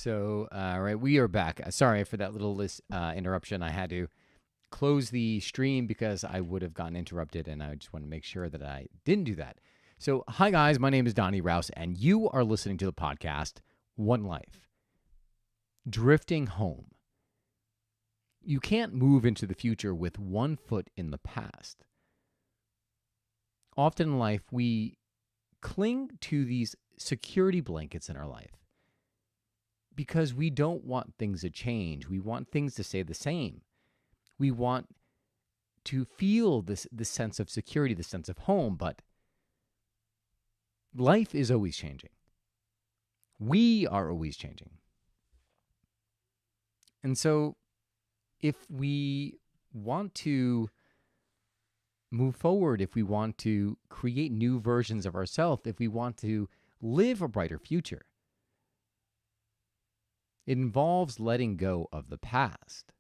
All right, we are back. Sorry for that little interruption. I had to close the stream because I would have gotten interrupted, and I just want to make sure that I didn't do that. So, hi guys, my name is Donnie Rouse, and you are listening to the podcast One Life, Drifting Home. You can't move into the future with one foot in the past. Often in life, we cling to these security blankets in our life because we don't want things to change. We want things to stay the same. We want to feel this sense of security, this sense of home, but life is always changing. We are always changing. And so if we want to move forward, if we want to create new versions of ourselves, if we want to live a brighter future, it involves letting go of the past.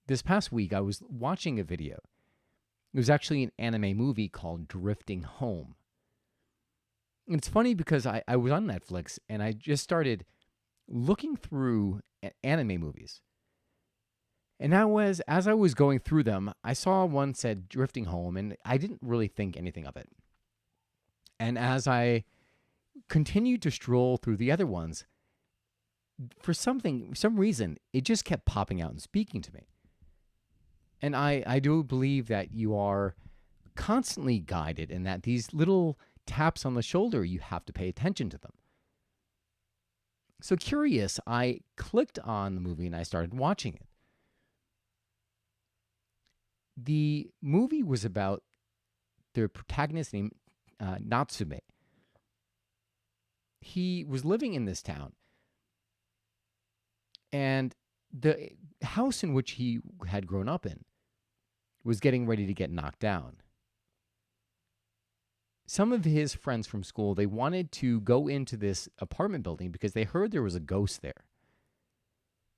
This past week, I was watching a video. It was actually an anime movie called Drifting Home. And it's funny because I was on Netflix and I just started looking through anime movies. And as I was going through them, I saw one said Drifting Home, and I didn't really think anything of it. And as I continued to stroll through the other ones, for some reason, it just kept popping out and speaking to me. And I do believe that you are constantly guided, and that these little taps on the shoulder, you have to pay attention to them. So curious, I clicked on the movie and I started watching it. The movie was about the protagonist named Natsume. He was living in this town, and the house in which he had grown up in was getting ready to get knocked down. Some of his friends from school, they wanted to go into this apartment building because they heard there was a ghost there.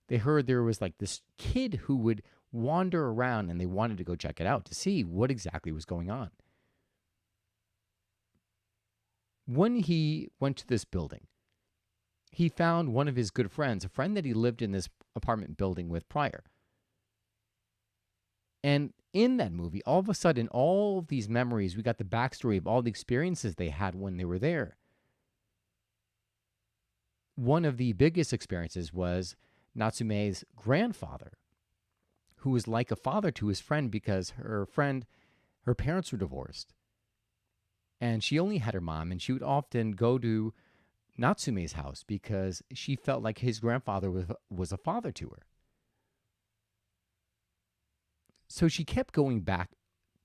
They heard there was like this kid who would wander around, and they wanted to go check it out to see what exactly was going on. When he went to this building, he found one of his good friends, a friend that he lived in this apartment building with prior. And in that movie, all of a sudden, all of these memories, we got the backstory of all the experiences they had when they were there. One of the biggest experiences was Natsume's grandfather, who was like a father to his friend because her parents were divorced. And she only had her mom, and she would often go to Natsume's house because she felt like his grandfather was a father to her. So she kept going back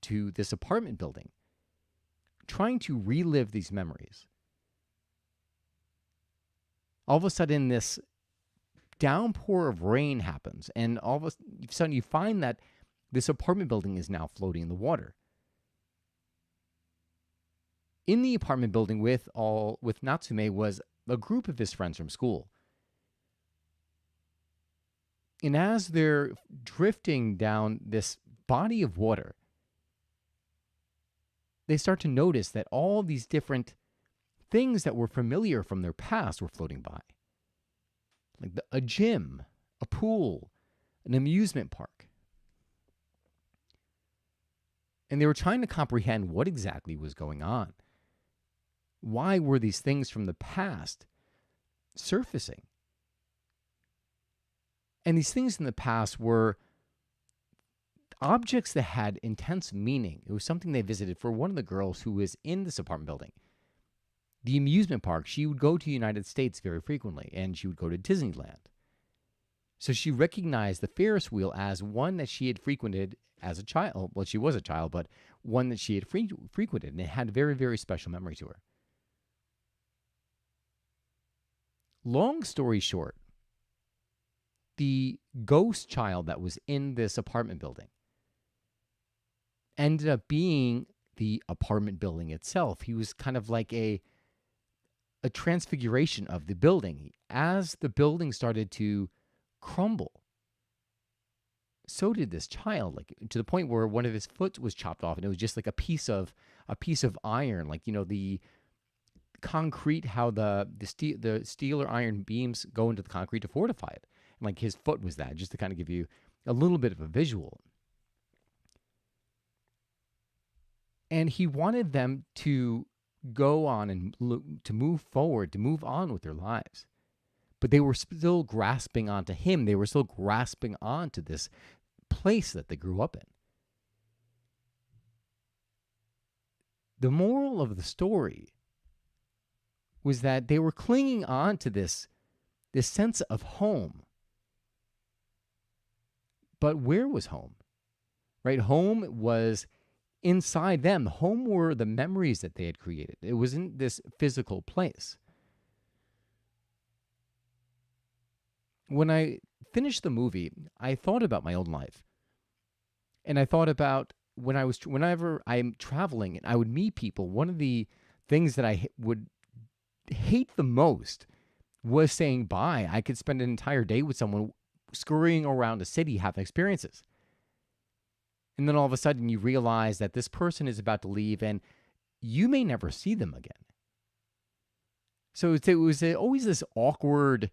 to this apartment building, trying to relive these memories. All of a sudden, this downpour of rain happens, and all of a sudden you find that this apartment building is now floating in the water. In the apartment building with Natsume was a group of his friends from school. And as they're drifting down this body of water, they start to notice that all these different things that were familiar from their past were floating by. Like a gym, a pool, an amusement park. And they were trying to comprehend what exactly was going on. Why were these things from the past surfacing? And these things in the past were objects that had intense meaning. It was something they visited for one of the girls who was in this apartment building. The amusement park, she would go to the United States very frequently, and she would go to Disneyland. So she recognized the Ferris wheel as one that she had frequented as a child. Well, she was a child, but one that she had frequented, and it had a very, very special memory to her. Long story short, the ghost child that was in this apartment building ended up being the apartment building itself. He was kind of like a transfiguration of the building. As the building started to crumble, so did this child, like to the point where one of his foot was chopped off, and it was just like a piece of iron, like the concrete, how the steel or iron beams go into the concrete to fortify it. And like his foot was that, just to kind of give you a little bit of a visual. And he wanted them to go on and to move forward, to move on with their lives. But they were still grasping onto him. They were still grasping onto this place that they grew up in. The moral of the story was that they were clinging on to this sense of home. But where was home? Right? Home was inside them. Home were the memories that they had created. It wasn't this physical place. When I finished the movie, I thought about my own life. And I thought about whenever I'm traveling and I would meet people, one of the things that I would hate the most was saying bye. I could spend an entire day with someone scurrying around a city having experiences. And then all of a sudden you realize that this person is about to leave and you may never see them again. So it was always this awkward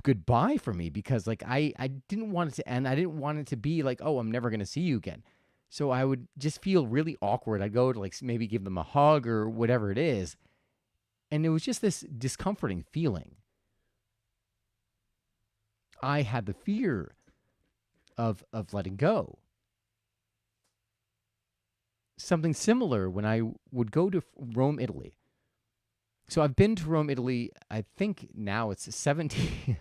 goodbye for me because like I didn't want it to end. I didn't want it to be like, oh, I'm never going to see you again. So I would just feel really awkward. I'd go to like maybe give them a hug or whatever it is. And it was just this discomforting feeling. I had the fear of letting go. Something similar when I would go to Rome, Italy. So I've been to Rome, Italy, I think now it's 17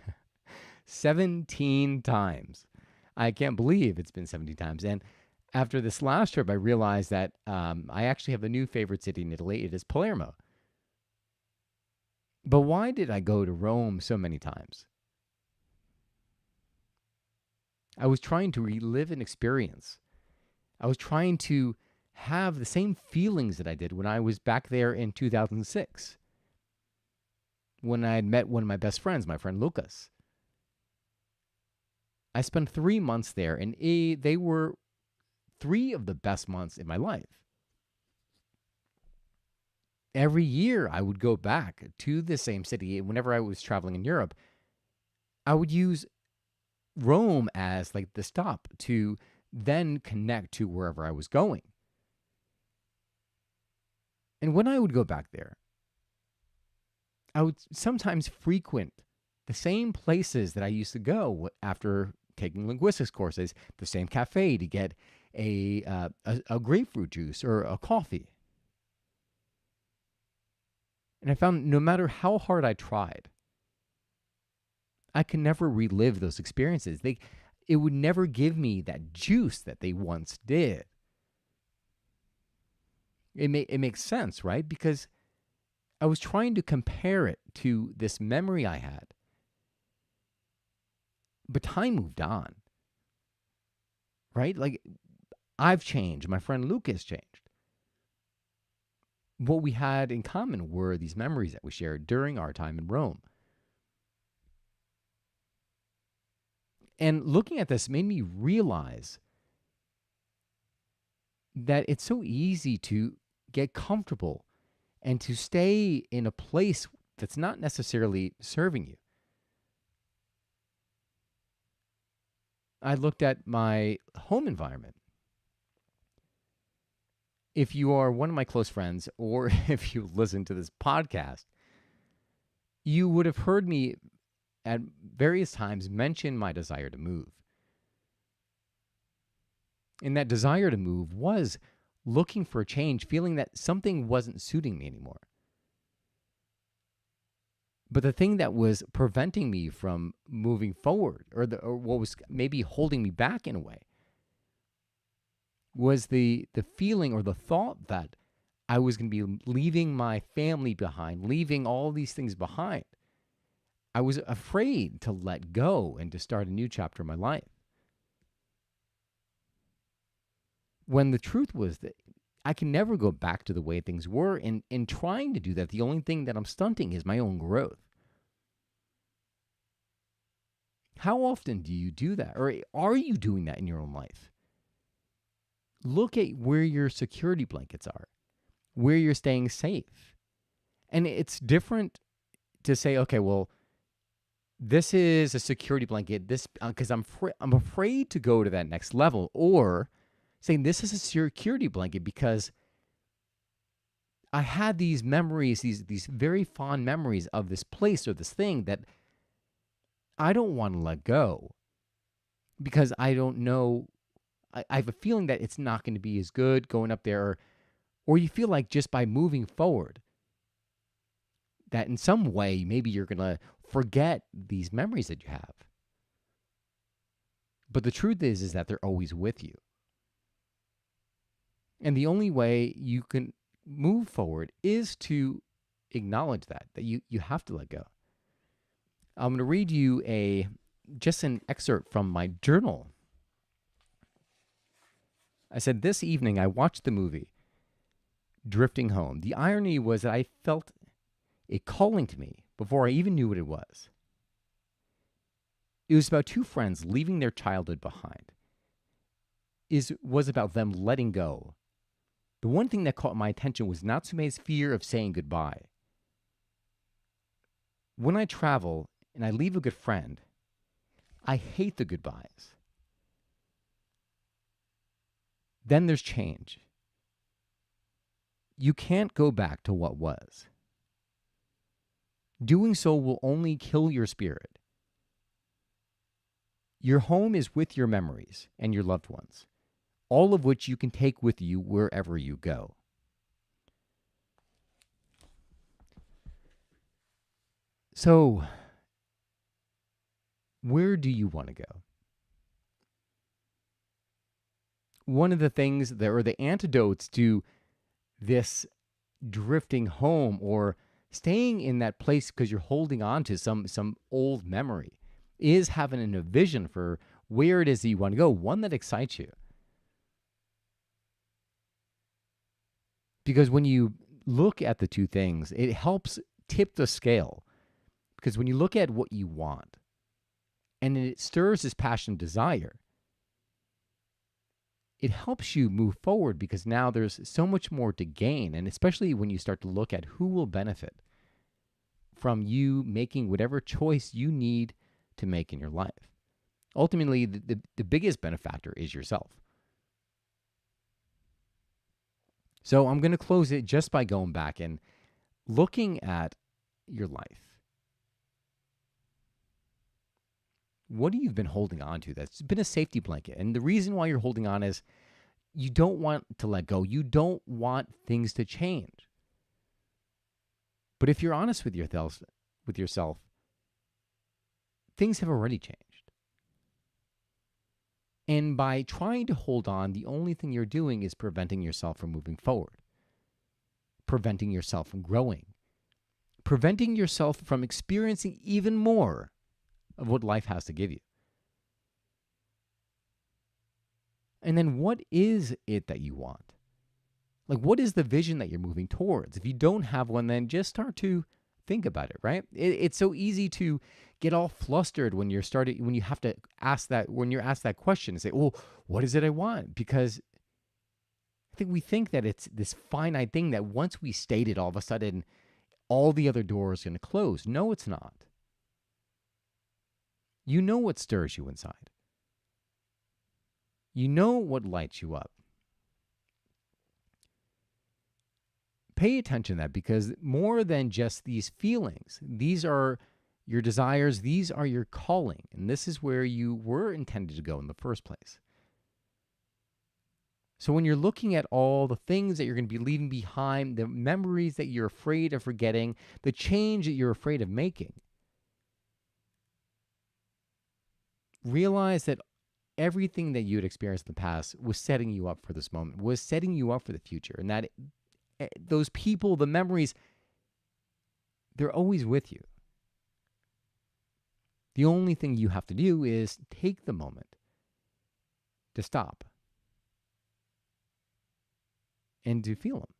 times. I can't believe it's been 17 times. And after this last trip, I realized that I actually have a new favorite city in Italy. It is Palermo. But why did I go to Rome so many times? I was trying to relive an experience. I was trying to have the same feelings that I did when I was back there in 2006. When I had met one of my best friends, my friend Lucas. I spent 3 months there, and they were 3 of the best months in my life. Every year, I would go back to the same city. Whenever I was traveling in Europe, I would use Rome as like the stop to then connect to wherever I was going. And when I would go back there, I would sometimes frequent the same places that I used to go after taking linguistics courses, the same cafe to get a grapefruit juice or a coffee. And I found no matter how hard I tried, I could never relive those experiences. It would never give me that juice that they once did. It makes sense, right? Because I was trying to compare it to this memory I had. But time moved on, right? Like, I've changed. My friend Lucas changed. What we had in common were these memories that we shared during our time in Rome. And looking at this made me realize that it's so easy to get comfortable and to stay in a place that's not necessarily serving you. I looked at my home environment. If you are one of my close friends, or if you listen to this podcast, you would have heard me at various times mention my desire to move. And that desire to move was looking for a change, feeling that something wasn't suiting me anymore. But the thing that was preventing me from moving forward, or what was maybe holding me back in a way, was the feeling or the thought that I was going to be leaving my family behind, leaving all these things behind. I was afraid to let go and to start a new chapter in my life. When the truth was that I can never go back to the way things were. And in trying to do that, the only thing that I'm stunting is my own growth. How often do you do that? Or are you doing that in your own life? Look at where your security blankets are, where you're staying safe, And it's different to say, okay, well, this is a security blanket. This because I'm afraid to go to that next level, or saying this is a security blanket because I had these memories, these very fond memories of this place or this thing that I don't want to let go because I don't know. I have a feeling that it's not going to be as good going up there, or you feel like just by moving forward, that in some way maybe you're going to forget these memories that you have. But the truth is that they're always with you. And the only way you can move forward is to acknowledge that you have to let go. I'm going to read you just an excerpt from my journal. I said, this evening I watched the movie Drifting Home. The irony was that I felt it calling to me before I even knew what it was. It was about two friends leaving their childhood behind. It was about them letting go. The one thing that caught my attention was Natsume's fear of saying goodbye. When I travel and I leave a good friend, I hate the goodbyes. Then there's change. You can't go back to what was. Doing so will only kill your spirit. Your home is with your memories and your loved ones, all of which you can take with you wherever you go. So, where do you want to go? One of the things that are the antidotes to this drifting home or staying in that place because you're holding on to some old memory is having a vision for where it is that you want to go, one that excites you. Because when you look at the two things, it helps tip the scale. Because when you look at what you want and it stirs this passion and desire, it helps you move forward because now there's so much more to gain. And especially when you start to look at who will benefit from you making whatever choice you need to make in your life. Ultimately, the biggest benefactor is yourself. So I'm going to close it just by going back and looking at your life. What have you been holding on to that's been a safety blanket? And the reason why you're holding on is you don't want to let go. You don't want things to change. But if you're honest with yourself, things have already changed. And by trying to hold on, the only thing you're doing is preventing yourself from moving forward, preventing yourself from growing, preventing yourself from experiencing even more of what life has to give you. And then what is it that you want? Like, what is the vision that you're moving towards? If you don't have one, then just start to think about it, right? It's so easy to get all flustered when you're when you're asked that question and say, well, what is it I want? Because I think we think that it's this finite thing that once we state it, all of a sudden, all the other doors are going to close. No, it's not. You know what stirs you inside. You know what lights you up. Pay attention to that, because more than just these feelings, these are your desires, these are your calling, and this is where you were intended to go in the first place. So when you're looking at all the things that you're going to be leaving behind, the memories that you're afraid of forgetting, the change that you're afraid of making, realize that everything that you had experienced in the past was setting you up for this moment, was setting you up for the future, and that those people, the memories, they're always with you. The only thing you have to do is take the moment to stop and to feel them.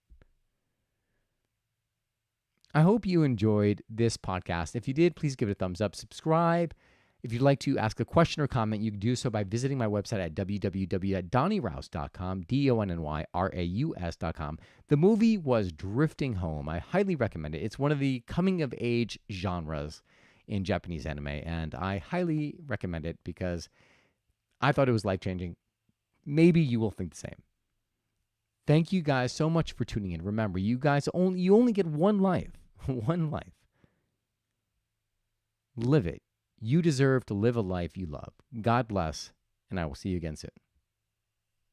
I hope you enjoyed this podcast. If you did, please give it a thumbs up, subscribe, If you'd like to ask a question or comment, you can do so by visiting my website at www.donnyraus.com, DonnyRaus.com. The movie was Drifting Home. I highly recommend it. It's one of the coming-of-age genres in Japanese anime, and I highly recommend it because I thought it was life-changing. Maybe you will think the same. Thank you guys so much for tuning in. Remember, you only get one life. One life. Live it. You deserve to live a life you love. God bless, and I will see you again soon.